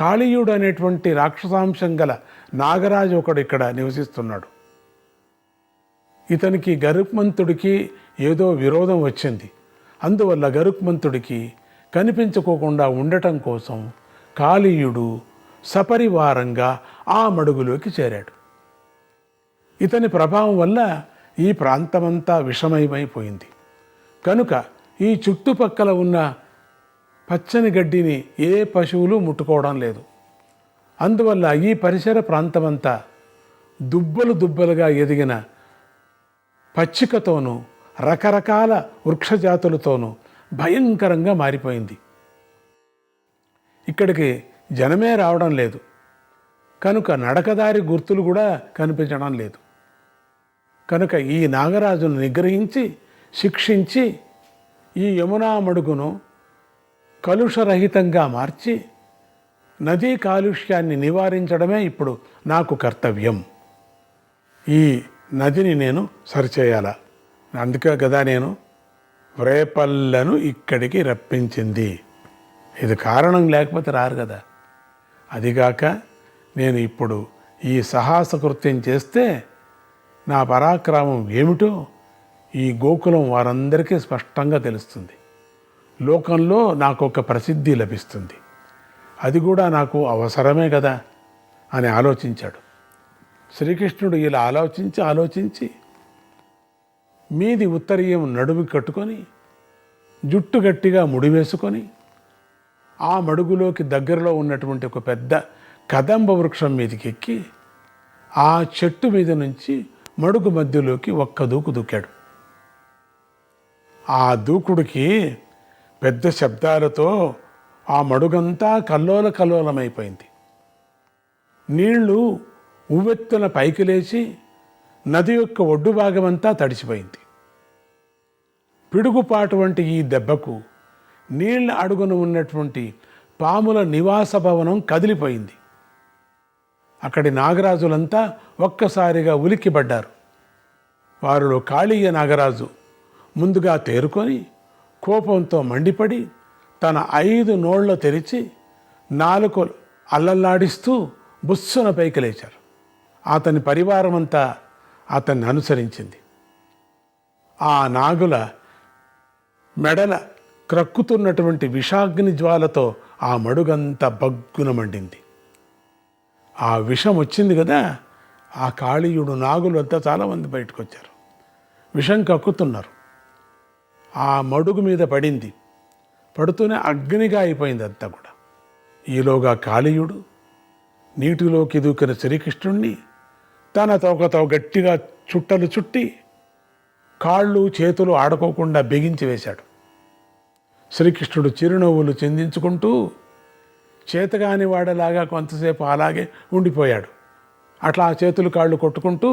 కాళీయుడు అనేటువంటి రాక్షసాంశం గల నాగరాజు ఒకడు ఇక్కడ నివసిస్తున్నాడు. ఇతనికి గరుత్మంతుడికి ఏదో విరోధం వచ్చింది. అందువల్ల గరుత్మంతుడికి కనిపించుకోకుండా ఉండటం కోసం కాళీయుడు సపరివారంగా ఆ మడుగులోకి చేరాడు. ఇతని ప్రభావం వల్ల ఈ ప్రాంతమంతా విషమయమైపోయింది. కనుక ఈ చుట్టుపక్కల ఉన్న పచ్చని గడ్డిని ఏ పశువులు ముట్టుకోవడం లేదు. అందువల్ల ఈ పరిసర ప్రాంతమంతా దుబ్బలు దుబ్బలుగా ఎదిగిన పచ్చికతోనూ రకరకాల వృక్షజాతులతోనూ భయంకరంగా మారిపోయింది. ఇక్కడికి జనమే రావడం లేదు. కనుక నడకదారి గుర్తులు కూడా కనిపించడం లేదు. కనుక ఈ నాగరాజును నిగ్రహించి శిక్షించి ఈ యమునా మడుగును కలుషరహితంగా మార్చి నదీ కాలుష్యాన్ని నివారించడమే ఇప్పుడు నాకు కర్తవ్యం. ఈ నదిని నేను సరిచేయాల. అందుకే కదా నేను వ్రేపల్లను ఇక్కడికి రప్పించింది. ఇది కారణం లేకపోతే రారు కదా. అదిగాక నేను ఇప్పుడు ఈ సాహస కృత్యం చేస్తే నా పరాక్రమం ఏమిటో ఈ గోకులం వారందరికీ స్పష్టంగా తెలుస్తుంది. లోకంలో నాకు ఒక ప్రసిద్ధి లభిస్తుంది. అది కూడా నాకు అవసరమే కదా అని ఆలోచించాడు. శ్రీకృష్ణుడు ఇలా ఆలోచించి మీది ఉత్తరీయం నడుము కట్టుకొని జుట్టు గట్టిగా ముడివేసుకొని ఆ మడుగులోకి దగ్గరలో ఉన్నటువంటి ఒక పెద్ద కదంబ వృక్షం మీదకి ఎక్కి ఆ చెట్టు మీద నుంచి మడుగు మధ్యలోకి ఒక్క దూకు దూకాడు. ఆ దూకుడికి పెద్ద శబ్దాలతో ఆ మడుగంతా కల్లోలమైపోయింది. నీళ్లు ఉవ్వెత్తున పైకి లేచి నది యొక్క ఒడ్డు భాగమంతా తడిసిపోయింది. పిడుగుపాటు వంటి ఈ దెబ్బకు నీళ్ల అడుగున ఉన్నటువంటి పాముల నివాస భవనం కదిలిపోయింది. అక్కడి నాగరాజులంతా ఒక్కసారిగా ఉలిక్కిపడ్డారు. వారిలో కాళీయ నాగరాజు ముందుగా తేరుకొని కోపంతో మండిపడి తన 5 నోళ్లు తెరిచి నాలుకలు అల్లల్లాడిస్తూ బుస్సున పైకి లేచారు. అతని పరివారమంతా అతన్ని అనుసరించింది. ఆ నాగుల మెడల క్రక్కుతున్నటువంటి విషాగ్ని జ్వాలతో ఆ మడుగంతా బగ్గున మండింది. ఆ విషం వచ్చింది కదా, ఆ కాళీయుడు నాగులు అంతా చాలామంది బయటకు వచ్చారు. విషం కక్కుతున్నారు. ఆ మడుగు మీద పడింది. పడుతూనే అగ్నిగా అయిపోయింది అంతా కూడా. ఈలోగా కాళీయుడు నీటిలోకి దూకిన శ్రీకృష్ణుణ్ణి తన తోకతో గట్టిగా చుట్టలు చుట్టి కాళ్ళు చేతులు ఆడుకోకుండా బిగించి వేశాడు. శ్రీకృష్ణుడు చిరునవ్వులు చిందించుకుంటూ చేతగాని వాడలాగా కొంతసేపు అలాగే ఉండిపోయాడు. అట్లా చేతులు కాళ్ళు కొట్టుకుంటూ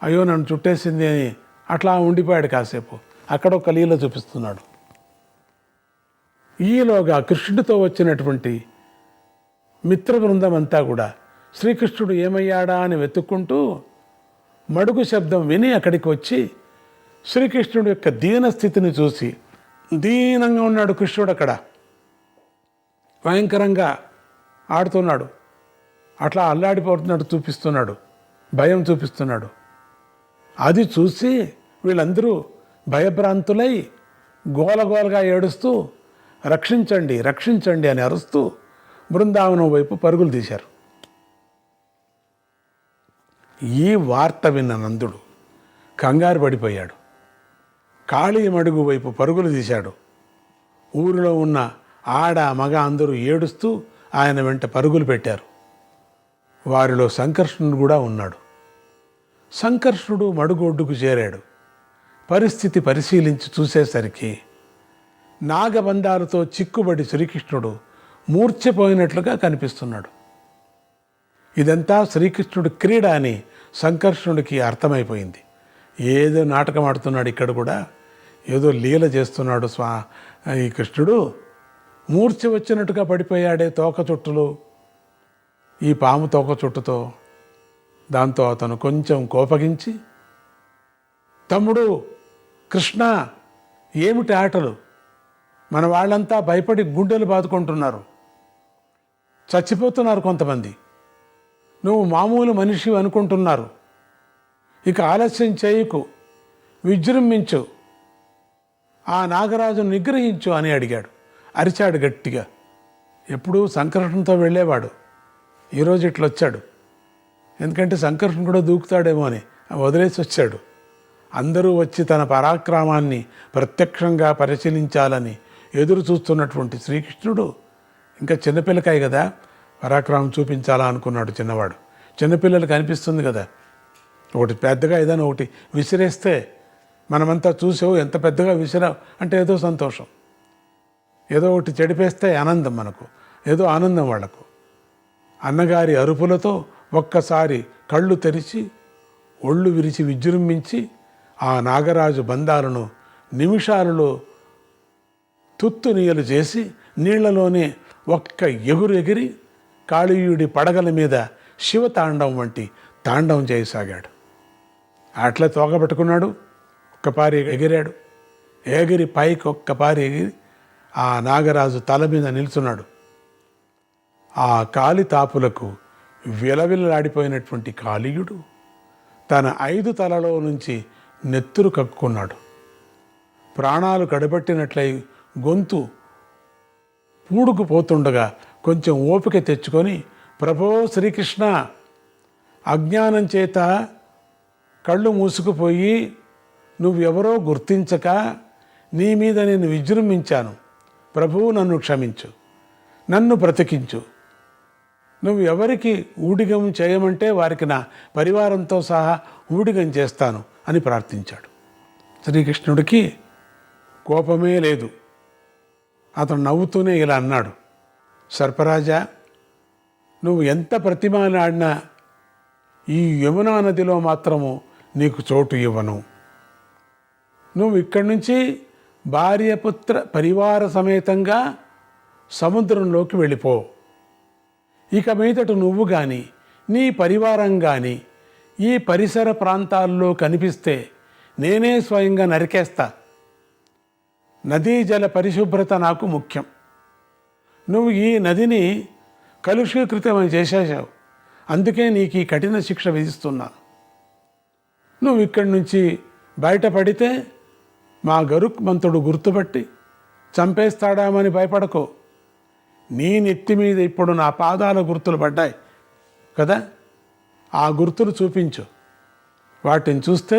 అయ్యో నన్ను చుట్టేసింది అని అట్లా ఉండిపోయాడు కాసేపు. అక్కడ ఒక లీల చూపిస్తున్నాడు. ఈలోగా కృష్ణుడితో వచ్చినటువంటి మిత్ర బృందం అంతా కూడా శ్రీకృష్ణుడు ఏమయ్యాడా అని వెతుక్కుంటూ మడుగు శబ్దం విని అక్కడికి వచ్చి శ్రీకృష్ణుడి యొక్క దీన స్థితిని చూసి, దీనంగా ఉన్నాడు కృష్ణుడు, అక్కడ భయంకరంగా ఆడుతున్నాడు, అట్లా అల్లాడిపోతున్నాడు చూపిస్తున్నాడు, భయం చూపిస్తున్నాడు. అది చూసి వీళ్ళందరూ భయభ్రాంతులై గోలగోలగా ఏడుస్తూ రక్షించండి రక్షించండి అని అరుస్తూ బృందావనం వైపు పరుగులు తీశారు. ఈ వార్త విన్న నందుడు కంగారు పడిపోయాడు. కాళీ మడుగు వైపు పరుగులు తీశాడు. ఊరిలో ఉన్న ఆడ మగ అందరూ ఏడుస్తూ ఆయన వెంట పరుగులు పెట్టారు. వారిలో సంకర్షణుడు కూడా ఉన్నాడు. సంకర్షణుడు మడుగు ఒడ్డుకు చేరాడు. పరిస్థితి పరిశీలించి చూసేసరికి నాగబంధాలతో చిక్కుబడి శ్రీకృష్ణుడు మూర్ఛపోయినట్లుగా కనిపిస్తున్నాడు. ఇదంతా శ్రీకృష్ణుడు క్రీడ అని సంకర్షణుడికి అర్థమైపోయింది. ఏదో నాటకం ఆడుతున్నాడు, ఇక్కడ కూడా ఏదో లీల చేస్తున్నాడు ఈ కృష్ణుడు. మూర్ఛ వచ్చినట్టుగా పడిపోయాడే తోక చుట్టులో, ఈ పాము తోక చుట్టుతో. దాంతో అతను కొంచెం కోపగించి, తమ్ముడు కృష్ణ, ఏమిటి ఆటలు? మన వాళ్ళంతా భయపడి గుండెలు బాదుకుంటున్నారు. చచ్చిపోతున్నారు కొంతమంది. నువ్వు మామూలు మనిషి అనుకుంటున్నారు. ఇక ఆలస్యం చేయకు, విజృంభించు, ఆ నాగరాజును నిగ్రహించు అని అడిగాడు. అరిచాడు గట్టిగా. ఎప్పుడూ సంకర్షణతో వెళ్ళేవాడు, ఈరోజు ఇట్లా వచ్చాడు. ఎందుకంటే సంకర్షణ కూడా దూకుతాడేమో అని వదిలేసి వచ్చాడు. అందరూ వచ్చి తన పరాక్రమాన్ని ప్రత్యక్షంగా పరిశీలించాలని ఎదురు చూస్తున్నటువంటి శ్రీకృష్ణుడు ఇంకా చిన్నపిల్లకాయ కదా, పరాక్రమం చూపించాలా అనుకున్నాడు చిన్నవాడు. చిన్నపిల్లలకి అనిపిస్తుంది కదా, ఒకటి పెద్దగా ఏదైనా ఒకటి విసిరేస్తే మనమంతా చూసావు ఎంత పెద్దగా విసిరావు అంటే ఏదో సంతోషం, ఏదో ఒకటి చెడిపేస్తే ఆనందం, మనకు ఏదో ఆనందం వాళ్లకు. అన్నగారి అరుపులతో ఒక్కసారి కళ్ళు తెరిచి ఒళ్ళు విరిచి విజృంభించి ఆ నాగరాజు బంధాలను నిమిషాలలో తుత్తునీయలు చేసి నీళ్లలోనే ఒక్క ఎగురు ఎగిరి కాళీయుడి పడగల మీద శివతాండవం వంటి తాండవం చేయసాగాడు. అట్లా తోకబెట్టుకున్నాడు, ఒక్కపారి ఎగిరాడు. ఎగిరి పైకి ఒక్కపారి ఎగిరి ఆ నాగరాజు తల మీద నిల్చున్నాడు. ఆ కాలి తాపులకు విలవిల్లాడిపోయినటువంటి కాళీయుడు తన 5 తలలో నుంచి నెత్తురు కక్కున్నాడు. ప్రాణాలు కడబట్టినట్లయి గొంతు పూడుకుపోతుండగా కొంచెం ఓపిక తెచ్చుకొని, ప్రభో శ్రీకృష్ణ, అజ్ఞానం చేత కళ్ళు మూసుకుపోయి నువ్వెవరో గుర్తించక నీ మీద నేను విజృంభించాను. ప్రభువు నన్ను క్షమించు, నన్ను బ్రతికించు. నువ్వు ఎవరికి ఊడిగం చేయమంటే వారికి నా పరివారంతో సహా ఊడిగం చేస్తాను అని ప్రార్థించాడు. శ్రీకృష్ణుడికి కోపమే లేదు. అతను నవ్వుతూనే ఇలా అన్నాడు, సర్పరాజా, నువ్వు ఎంత ప్రతిమాలాడినా ఈ యమునా నదిలో మాత్రము నీకు చోటు ఇవ్వను. నువ్వు ఇక్కడి నుంచి భార్యపుత్ర పరివార సమేతంగా సముద్రంలోకి వెళ్ళిపో. ఇక మీదట నువ్వు కానీ నీ పరివారం కానీ ఈ పరిసర ప్రాంతాల్లో కనిపిస్తే నేనే స్వయంగా నరికేస్తా. నదీ జల పరిశుభ్రత నాకు ముఖ్యం. నువ్వు ఈ నదిని కలుషీకృతం చేసేసావు, అందుకే నీకు ఈ కఠిన శిక్ష విధిస్తున్నాను. నువ్వు ఇక్కడి నుంచి బయటపడితే మా గరుత్మంతుడు గుర్తుపట్టి చంపేస్తాడామని భయపడకో. నీ నెత్తి మీద ఇప్పుడు నా పాదాల గుర్తులు పడ్డాయి కదా, ఆ గుర్తులు చూపించు. వాటిని చూస్తే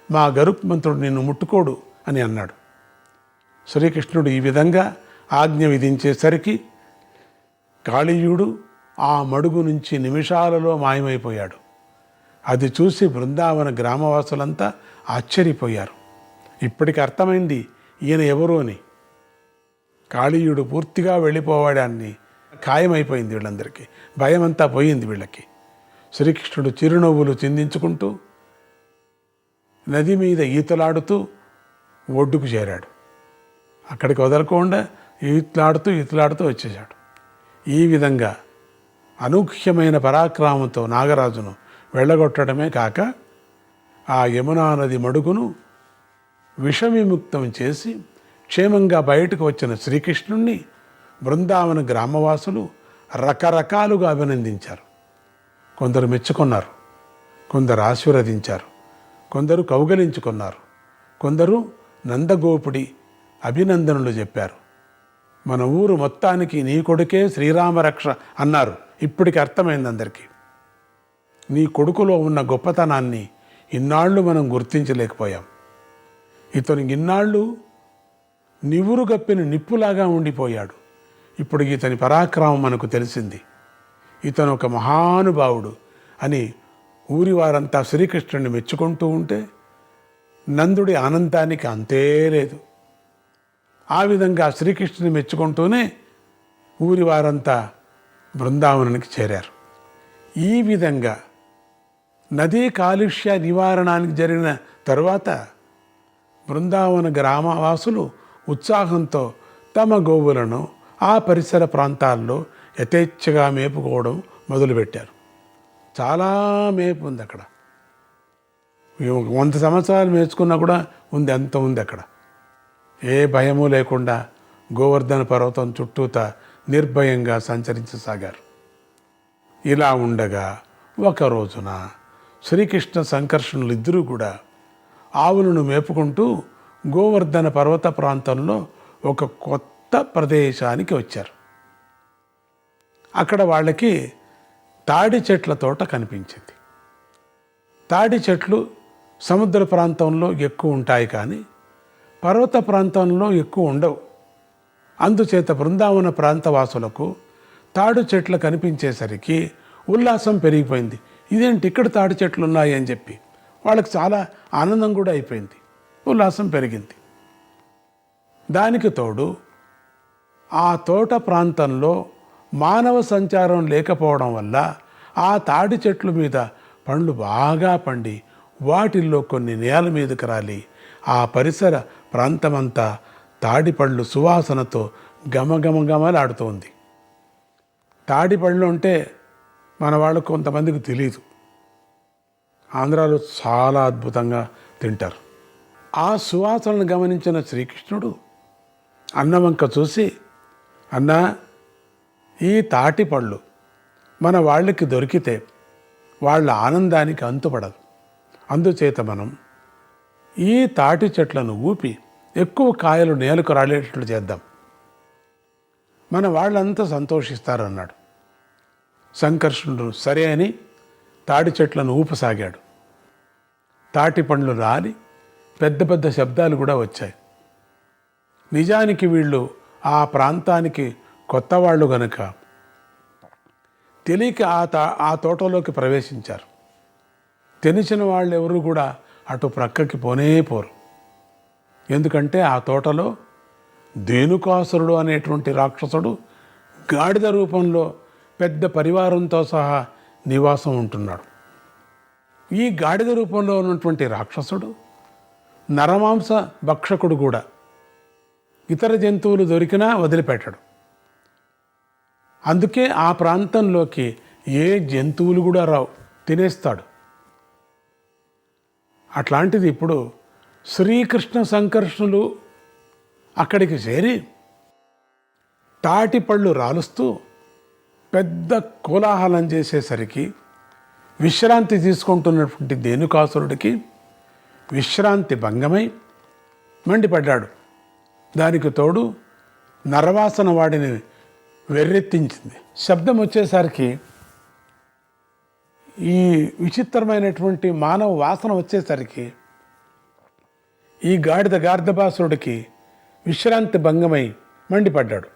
మా గరుత్మంతుడు నిన్ను ముట్టుకోడు అని అన్నాడు. శ్రీకృష్ణుడు ఈ విధంగా ఆజ్ఞ విధించేసరికి కాళీయుడు ఆ మడుగు నుంచి నిమిషాలలో మాయమైపోయాడు. అది చూసి బృందావన గ్రామవాసులంతా ఆశ్చర్యపోయారు. ఇప్పటికి అర్థమైంది ఈయన ఎవరు అని. కాళీయుడు పూర్తిగా వెళ్ళిపోవడాన్ని ఖాయమైపోయింది వీళ్ళందరికీ. భయమంతా పోయింది వీళ్ళకి. శ్రీకృష్ణుడు చిరునవ్వులు చిందించుకుంటూ నది మీద ఈతలాడుతూ ఒడ్డుకు చేరాడు. అక్కడికి వదలకుండా ఈతలాడుతూ వచ్చేశాడు. ఈ విధంగా అనూహ్యమైన పరాక్రమంతో నాగరాజును వెళ్ళగొట్టడమే కాక ఆ యమునా నది మడుగును విషవిముక్తం చేసి క్షేమంగా బయటకు వచ్చిన శ్రీకృష్ణుణ్ణి బృందావన గ్రామవాసులు రకరకాలుగా అభినందించారు. కొందరు మెచ్చుకున్నారు, కొందరు ఆశీర్వదించారు, కొందరు కౌగలించుకున్నారు, కొందరు నందగోపుడి అభినందనలు చెప్పారు. మన ఊరు మొత్తానికి నీ కొడుకే శ్రీరామరక్ష అన్నారు. ఇప్పటికి అర్థమైంది అందరికీ. నీ కొడుకులో ఉన్న గొప్పతనాన్ని ఇన్నాళ్ళు మనం గుర్తించలేకపోయాం. ఇతను ఇన్నాళ్ళు నివురు గప్పిన నిప్పులాగా ఉండిపోయాడు. ఇప్పుడు ఇతని పరాక్రమం మనకు తెలిసింది. ఇతను ఒక మహానుభావుడు అని ఊరి వారంతా శ్రీకృష్ణుడిని మెచ్చుకుంటూ ఉంటే నందుడి ఆనందానికి అంతే లేదు. ఆ విధంగా శ్రీకృష్ణుని మెచ్చుకుంటూనే ఊరి వారంతా బృందావనానికి చేరారు. ఈ విధంగా నదీ కాలుష్య నివారణానికి జరిగిన తరువాత బృందావన గ్రామవాసులు ఉత్సాహంతో తమ గోవులను ఆ పరిసర ప్రాంతాల్లో యథేచ్ఛగా మేపుకోవడం మొదలుపెట్టారు. చాలా మేపు ఉంది అక్కడ. 100 సంవత్సరాలు మేచుకున్నా కూడా ఉంది, అంత ఉంది అక్కడ. ఏ భయము లేకుండా గోవర్ధన పర్వతం చుట్టూతా నిర్భయంగా సంచరించసాగారు. ఇలా ఉండగా ఒక రోజున శ్రీకృష్ణ సంకర్షణులు ఇద్దరూ కూడా ఆవులను మేపుకుంటూ గోవర్ధన పర్వత ప్రాంతంలో ఒక కొత్త ప్రదేశానికి వచ్చారు. అక్కడ వాళ్ళకి తాడి చెట్ల తోట కనిపించింది. తాడి చెట్లు సముద్ర ప్రాంతంలో ఎక్కువ ఉంటాయి, కానీ పర్వత ప్రాంతంలో ఎక్కువ ఉండవు. అందుచేత బృందావన ప్రాంతవాసులకు తాడు చెట్లు కనిపించేసరికి ఉల్లాసం పెరిగిపోయింది. ఇదేంటి ఇక్కడ తాడి చెట్లు ఉన్నాయి అని చెప్పి వాళ్ళకి చాలా ఆనందం కూడా అయిపోయింది, ఉల్లాసం పెరిగింది. దానికి తోడు ఆ తోట ప్రాంతంలో మానవ సంచారం లేకపోవడం వల్ల ఆ తాడి చెట్ల మీద పండ్లు బాగా పండి వాటిల్లో కొన్ని నేల మీదకి రాలి ఆ పరిసర ప్రాంతమంతా తాడి పళ్ళు సువాసనతో గమగమగమలాడుతోంది. తాడి పళ్ళు అంటే మన వాళ్ళకు కొంతమందికి తెలియదు. ఆంధ్రాలో చాలా అద్భుతంగా తింటారు. ఆ సువాసనను గమనించిన శ్రీకృష్ణుడు అన్నవంక చూసి, అన్నా, ఈ తాటి పళ్ళు మన వాళ్ళకి దొరికితే వాళ్ళ ఆనందానికి అంతుపడదు. అందుచేత మనం ఈ తాటి చెట్లను ఊపి ఎక్కువ కాయలు నేలకు రాలేటట్లు చేద్దాం, మన వాళ్ళంతా సంతోషిస్తారన్నాడు. సంకర్షణుడు సరే అని తాడి చెట్లను ఊపసాగాడు. తాటి పండ్లు రాలి పెద్ద పెద్ద శబ్దాలు కూడా వచ్చాయి. నిజానికి వీళ్ళు ఆ ప్రాంతానికి కొత్త వాళ్ళు గనుక తెలియక ఆ తోటలోకి ప్రవేశించారు. తెలిసిన వాళ్ళు ఎవరు కూడా అటు ప్రక్కకి పోనే పోరు. ఎందుకంటే ఆ తోటలో ధేనుకాసురుడు అనేటువంటి రాక్షసుడు గాడిద రూపంలో పెద్ద పరివారంతో సహా నివాసం ఉంటున్నాడు. ఈ గాడిద రూపంలో ఉన్నటువంటి రాక్షసుడు నరమాంస భక్షకుడు కూడా. ఇతర జంతువులు దొరికినా వదిలిపెట్టడు. అందుకే ఆ ప్రాంతంలోకి ఏ జంతువులు కూడా రావు, తినేస్తాడు. అట్లాంటిది ఇప్పుడు శ్రీకృష్ణ సంకర్షణులు అక్కడికి చేరి తాటి పళ్ళు రాలుస్తూ పెద్ద కోలాహలం చేసేసరికి విశ్రాంతి తీసుకుంటున్నటువంటి ధేనుకాసురుడికి విశ్రాంతి భంగమై మండిపడ్డాడు. దానికి తోడు నరవాసన వాడిని వెర్రెత్తించింది. శబ్దం వచ్చేసరికి, ఈ విచిత్రమైనటువంటి మానవ వాసన వచ్చేసరికి ఈ గార్ధబాసురుడికి విశ్రాంతి భంగమై మండిపడ్డాడు.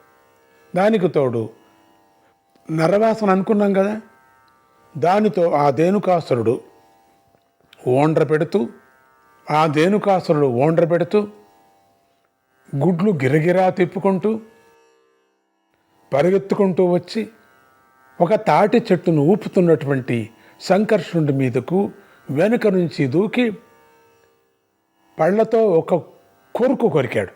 దానికి తోడు నరవాసన అనుకున్నాం కదా, దానితో ఆ ధేనుకాసురుడు ఓండ్ర పెడుతూ గుడ్లు గిరగిరా తిప్పుకుంటూ పరిగెత్తుకుంటూ వచ్చి ఒక తాటి చెట్టును ఊపుతున్నటువంటి సంకర్షణుడి మీదకు వెనుక నుంచి దూకి పళ్లతో ఒక కొరికాడు.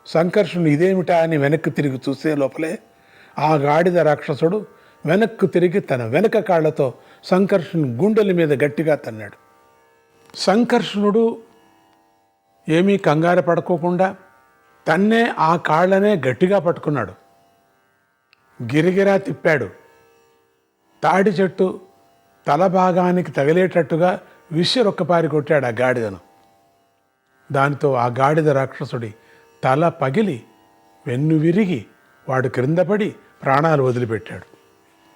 సంకర్షణుడు ఇదేమిటా అని వెనక్కి తిరిగి చూసే లోపలే ఆ గాడిద రాక్షసుడు వెనక్కు తిరిగి తన వెనక కాళ్లతో సంకర్షణుని గుండెల మీద గట్టిగా తన్నాడు. సంకర్షణుడు ఏమీ కంగారు పడుకోకుండా తన్నే ఆ కాళ్లనే గట్టిగా పట్టుకున్నాడు. గిరిగిరా తిప్పాడు. తాడి చెట్టు తల భాగానికి తగిలేటట్టుగా విసిరొక్కపారి కొట్టాడు ఆ గాడిదను. దానితో ఆ గాడిద రాక్షసుడి తల పగిలి వెన్ను విరిగి వాడు క్రిందపడి ప్రాణాలు వదిలిపెట్టాడు.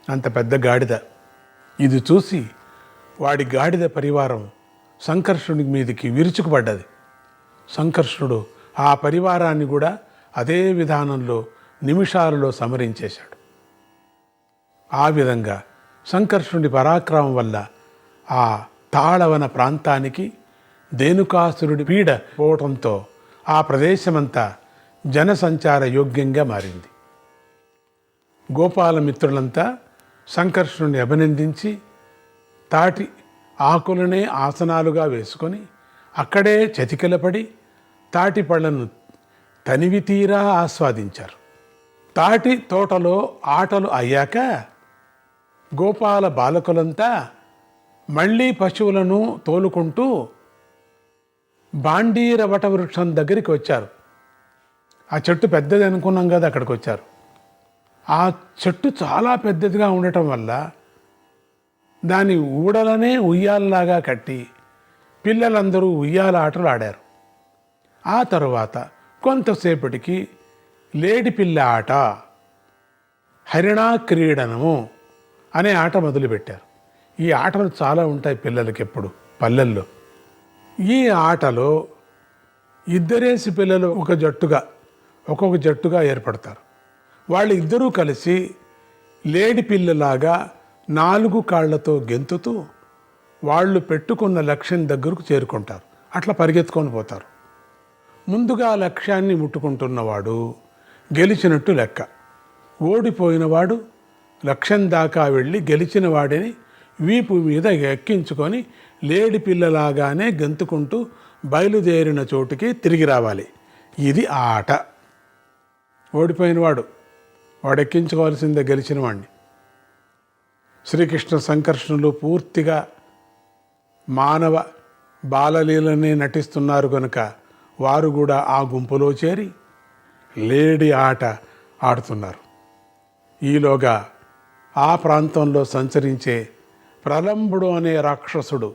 అంత పెద్ద గాడిద. ఇది చూసి వాడి గాడిద పరివారం సంకర్షణుడి మీదకి విరుచుకుపడ్డది. సంకర్షణుడు ఆ పరివారాన్ని కూడా అదే విధానంలో నిమిషాలలో సంహరించేశాడు. ఆ విధంగా సంకర్షణుడి పరాక్రమం వల్ల ఆ తాళవన ప్రాంతానికి ధేనుకాసురుడి పీడ పోవటంతో ఆ ప్రదేశమంతా జనసంచార యోగ్యంగా మారింది. గోపాలమిత్రులంతా సంకర్షణుని అభినందించి తాటి ఆకులనే ఆసనాలుగా వేసుకొని అక్కడే చతికిలపడి తాటి పళ్లను తనివి తీరా ఆస్వాదించారు. తాటి తోటలో ఆటలు అయ్యాక గోపాల బాలకులంతా మళ్ళీ పశువులను తోలుకుంటూ బాండీర వట వృక్షం దగ్గరికి వచ్చారు. ఆ చెట్టు పెద్దది అనుకున్నాం కదా, అక్కడికి వచ్చారు. ఆ చెట్టు చాలా పెద్దదిగా ఉండటం వల్ల దాని ఊడలనే ఉయ్యాలలాగా కట్టి పిల్లలందరూ ఉయ్యాల ఆటలు ఆడారు. ఆ తరువాత కొంతసేపటికి లేడిపిల్ల ఆట, హరిణా క్రీడనము అనే ఆట మొదలుపెట్టారు. ఈ ఆటలు చాలా ఉంటాయి పిల్లలకి ఎప్పుడు పల్లెల్లో. ఈ ఆటలో ఇద్దరేసి పిల్లలు ఒక్కొక్క జట్టుగా ఏర్పడతారు. వాళ్ళు ఇద్దరూ కలిసి లేడి పిల్లలాగా 4 కాళ్లతో గెంతుతూ వాళ్ళు పెట్టుకున్న లక్ష్యం దగ్గరకు చేరుకుంటారు. అట్లా పరిగెత్తుకొని పోతారు. ముందుగా లక్ష్యాన్ని ముట్టుకుంటున్నవాడు గెలిచినట్టు లెక్క. ఓడిపోయినవాడు లక్ష్యం దాకా వెళ్ళి గెలిచిన వాడిని వీపు మీద ఎక్కించుకొని లేడి పిల్లలాగానే గెంతుకుంటూ బయలుదేరిన చోటుకి తిరిగి రావాలి. ఇది ఆ ఆట. ఓడిపోయినవాడు ఎక్కించుకోవాల్సిందే గెలిచిన వాడిని. శ్రీకృష్ణ సంకర్షణలు పూర్తిగా మానవ బాలలీలనే నటిస్తున్నారు కనుక వారు కూడా ఆ గుంపులో చేరి లేడి ఆట ఆడుతున్నారు. ఈలోగా ఆ ప్రాంతంలో సంచరించే ప్రలంబుడు అనే రాక్షసుడు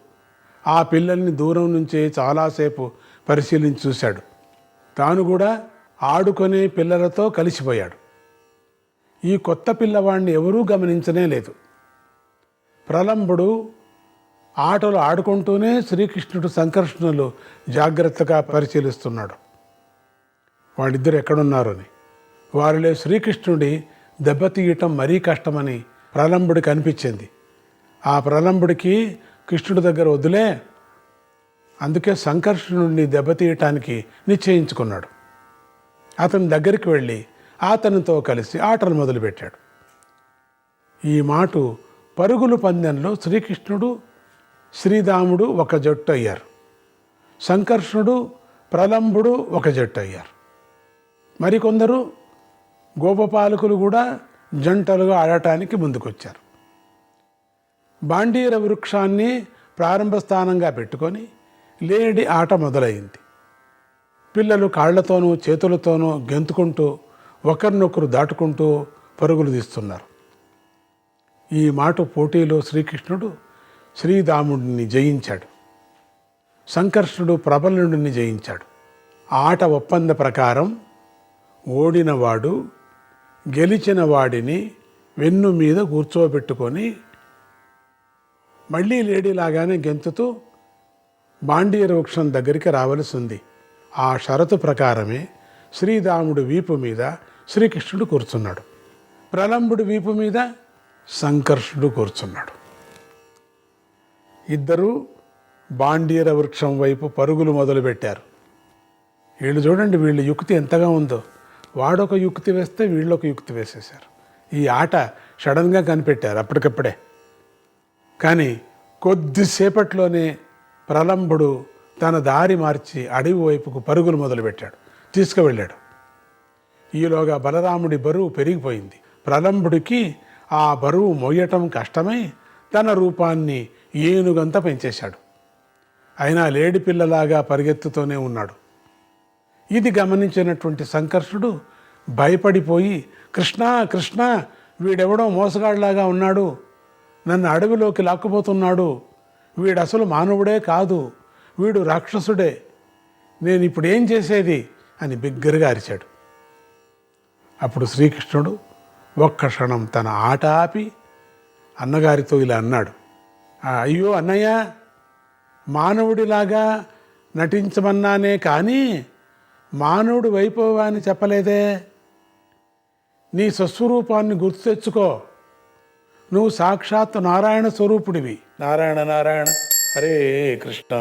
ఆ పిల్లల్ని దూరం నుంచే చాలాసేపు పరిశీలించి చూశాడు. తాను కూడా ఆడుకునే పిల్లలతో కలిసిపోయాడు. ఈ కొత్త పిల్లవాడిని ఎవరూ గమనించనే లేదు. ప్రలంబుడు ఆటలు ఆడుకుంటూనే శ్రీకృష్ణుడు సంకర్షణలు జాగ్రత్తగా పరిశీలిస్తున్నాడు. వాళ్ళిద్దరు ఎక్కడున్నారు అని. వారిలో శ్రీకృష్ణుడి దెబ్బతీయటం మరీ కష్టమని ప్రలంబుడికి అనిపించింది. ఆ ప్రలంబుడికి కృష్ణుడి దగ్గర వదిలే, అందుకే సంకర్షణుడిని దెబ్బతీయటానికి నిశ్చయించుకున్నాడు. అతని దగ్గరికి వెళ్ళి అతనితో కలిసి ఆటలు మొదలుపెట్టాడు. ఈ మాట పరుగుల పందెంలో శ్రీకృష్ణుడు శ్రీరాముడు ఒక జట్టు అయ్యారు. సంకర్షణుడు ప్రలంబుడు ఒక జట్టు అయ్యారు. మరికొందరు గోపపాలకులు కూడా జంటలుగా ఆడటానికి ముందుకొచ్చారు. బాండీర వృక్షాన్ని ప్రారంభ స్థానంగా పెట్టుకొని లేడి ఆట మొదలైంది. పిల్లలు కాళ్లతోనూ చేతులతోనూ గెంతుకుంటూ ఒకరినొకరు దాటుకుంటూ పరుగులు తీస్తున్నారు. ఈ మాట పోటీలో శ్రీకృష్ణుడు శ్రీరాముడిని జయించాడు. సంకర్షణుడు ప్రబలుడిని జయించాడు. ఆట ఒప్పంద ప్రకారం ఓడినవాడు గెలిచిన వాడిని వెన్ను మీద కూర్చోబెట్టుకొని మళ్ళీ లేడీలాగానే గెంతుతూ బాండీర వృక్షం దగ్గరికి రావలసి ఉంది. ఆ షరతు ప్రకారమే శ్రీరాముడు వీపు మీద శ్రీకృష్ణుడు కూర్చున్నాడు. ప్రలంబుడి వీపు మీద సంకర్షణుడు కూర్చున్నాడు. ఇద్దరూ బాండీర వృక్షం వైపు పరుగులు మొదలుపెట్టారు. వీళ్ళు చూడండి, వీళ్ళ యుక్తి ఎంతగా ఉందో. వాడొక యుక్తి వేస్తే వీళ్ళొక యుక్తి వేసేశారు. ఈ ఆట సడన్గా కనిపెట్టారు అప్పటికప్పుడే. కానీ కొద్దిసేపట్లోనే ప్రలంబుడు తన దారి మార్చి అడవి వైపుకు పరుగులు మొదలుపెట్టాడు, తీసుకువెళ్ళాడు. ఈలోగా బలరాముడి బరువు పెరిగిపోయింది. ప్రలంబుడికి ఆ బరువు మోయటం కష్టమై తన రూపాన్ని ఏనుగంతా పెంచేశాడు. అయినా లేడి పిల్లలాగా పరిగెత్తుతూనే ఉన్నాడు. ఇది గమనించినటువంటి సంకర్షుడు భయపడిపోయి, కృష్ణ కృష్ణ, వీడెవడో మోసగాడిలాగా ఉన్నాడు, నన్ను అడవిలోకి లాక్కుపోతున్నాడు, వీడు అసలు మానవుడే కాదు, వీడు రాక్షసుడే, నేను ఇప్పుడు ఏం చేసేది అని బిగ్గరగా అరిచాడు. అప్పుడు శ్రీకృష్ణుడు ఒక్క క్షణం తన ఆట ఆపి అన్నగారితో ఇలా అన్నాడు, అయ్యో అన్నయ్య, మానవుడిలాగా నటించమన్నానే కానీ మానవుడు వైపోవా అని చెప్పలేదే. నీ స్వస్వరూపాన్ని గుర్తు తెచ్చుకో. నువ్వు సాక్షాత్ నారాయణ స్వరూపుడివి. నారాయణ నారాయణ, హరే కృష్ణ.